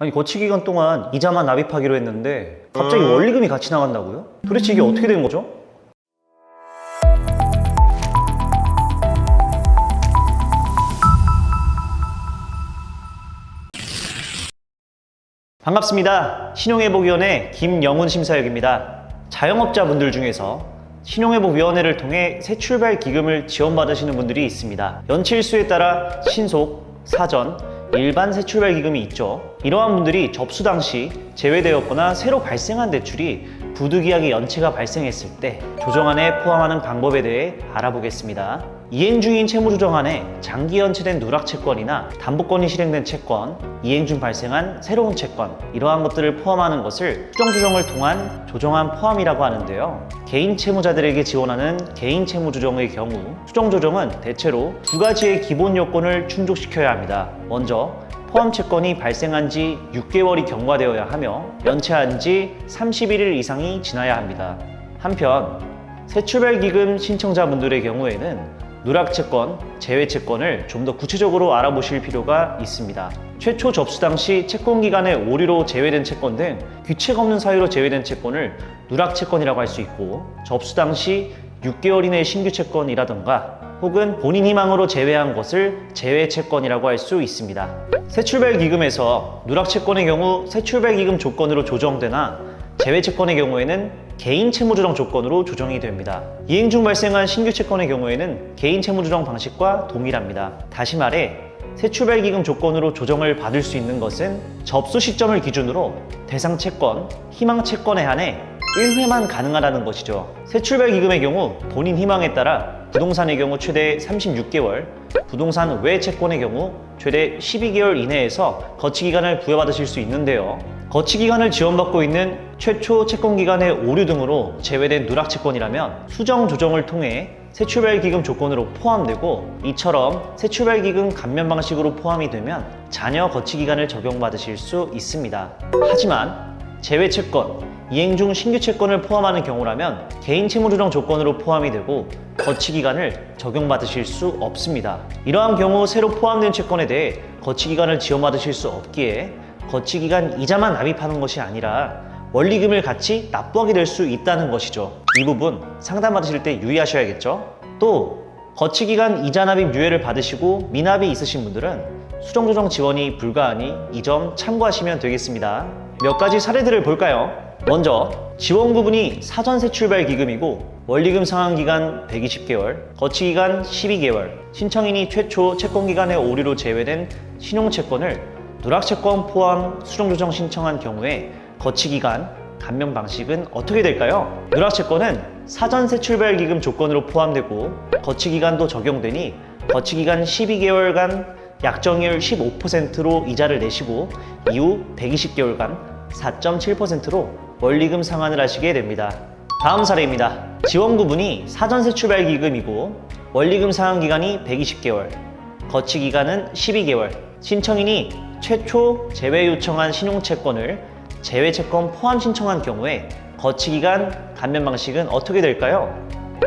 아니 거치 기간 동안 이자만 납입하기로 했는데 갑자기 원리금이 같이 나간다고요? 도대체 이게 어떻게 된 거죠? 반갑습니다. 신용회복위원회 김영훈 심사역입니다. 자영업자분들 중에서 신용회복위원회를 통해 새출발 기금을 지원받으시는 분들이 있습니다. 연체일수에 따라 신속, 사전, 일반 새출발 기금이 있죠. 이러한 분들이 접수 당시 제외되었거나 새로 발생한 대출이 부득이하게 연체가 발생했을 때 조정안에 포함하는 방법에 대해 알아보겠습니다. 이행 중인 채무조정안에 장기 연체된 누락채권이나 담보권이 실행된 채권, 이행 중 발생한 새로운 채권, 이러한 것들을 포함하는 것을 수정조정을 통한 조정안 포함이라고 하는데요. 개인 채무자들에게 지원하는 개인 채무조정의 경우 수정조정은 대체로 두 가지의 기본 요건을 충족시켜야 합니다. 먼저 포함 채권이 발생한 지 6개월이 경과되어야 하며 연체한 지 31일 이상이 지나야 합니다. 한편 새출발기금 신청자분들의 경우에는 누락채권, 제외채권을 좀 더 구체적으로 알아보실 필요가 있습니다. 최초 접수 당시 채권기간의 오류로 제외된 채권 등 규칙 없는 사유로 제외된 채권을 누락채권이라고 할 수 있고, 접수 당시 6개월 이내 신규 채권이라던가 혹은 본인 희망으로 제외한 것을 제외채권이라고 할 수 있습니다. 새출발기금에서 누락채권의 경우 새출발기금 조건으로 조정되나 제외채권의 경우에는 개인 채무조정 조건으로 조정이 됩니다. 이행 중 발생한 신규 채권의 경우에는 개인 채무조정 방식과 동일합니다. 다시 말해 새출발기금 조건으로 조정을 받을 수 있는 것은 접수 시점을 기준으로 대상 채권, 희망 채권에 한해 1회만 가능하다는 것이죠. 새출발기금의 경우 본인 희망에 따라 부동산의 경우 최대 36개월, 부동산 외 채권의 경우 최대 12개월 이내에서 거치기간을 부여받으실 수 있는데요. 거치기간을 지원받고 있는 최초 채권기간의 오류 등으로 제외된 누락채권이라면 수정 조정을 통해 새출발기금 조건으로 포함되고, 이처럼 새출발기금 감면 방식으로 포함이 되면 자녀 거치기간을 적용받으실 수 있습니다. 하지만 제외채권, 이행 중 신규 채권을 포함하는 경우라면 개인 채무조정 조건으로 포함이 되고 거치기간을 적용받으실 수 없습니다. 이러한 경우 새로 포함된 채권에 대해 거치기간을 지원받으실 수 없기에 거치기간 이자만 납입하는 것이 아니라 원리금을 같이 납부하게 될 수 있다는 것이죠. 이 부분 상담받으실 때 유의하셔야겠죠. 또 거치기간 이자 납입 유예를 받으시고 미납이 있으신 분들은 수정조정 지원이 불가하니 이 점 참고하시면 되겠습니다. 몇 가지 사례들을 볼까요? 먼저 지원 구분이 사전 새출발 기금이고 원리금 상환기간 120개월, 거치기간 12개월, 신청인이 최초 채권기간의 오류로 제외된 신용채권을 누락채권 포함 수정조정 신청한 경우에 거치기간, 감면 방식은 어떻게 될까요? 누락채권은 사전 새출발기금 조건으로 포함되고 거치기간도 적용되니 거치기간 12개월간 약정이율 15%로 이자를 내시고 이후 120개월간 4.7%로 원리금 상환을 하시게 됩니다. 다음 사례입니다. 지원 구분이 사전 새출발기금이고 원리금 상환 기간이 120개월, 거치기간은 12개월, 신청인이 최초 제외 요청한 신용채권을 제외채권 포함 신청한 경우에 거치기간, 감면 방식은 어떻게 될까요?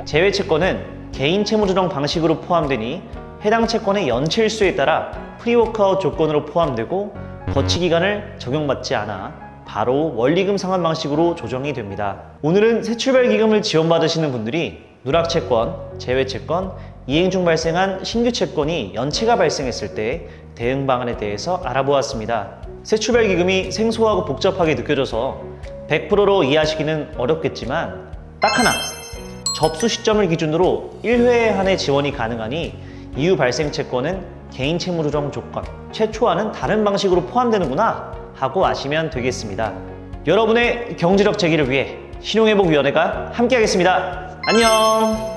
제외채권은 개인 채무조정 방식으로 포함되니 해당 채권의 연체일수에 따라 프리워크아웃 조건으로 포함되고 거치기간을 적용받지 않아 바로 원리금 상환 방식으로 조정이 됩니다. 오늘은 새출발기금을 지원받으시는 분들이 누락채권, 제외채권, 이행 중 발생한 신규 채권이 연체가 발생했을 때 대응 방안에 대해서 알아보았습니다. 새출발기금이 생소하고 복잡하게 느껴져서 100%로 이해하시기는 어렵겠지만 딱 하나, 접수 시점을 기준으로 1회에 한해 지원이 가능하니 이후 발생 채권은 개인 채무조정 조건, 최초와는 다른 방식으로 포함되는구나 하고 아시면 되겠습니다. 여러분의 경제력 재기를 위해 신용회복위원회가 함께하겠습니다. 안녕!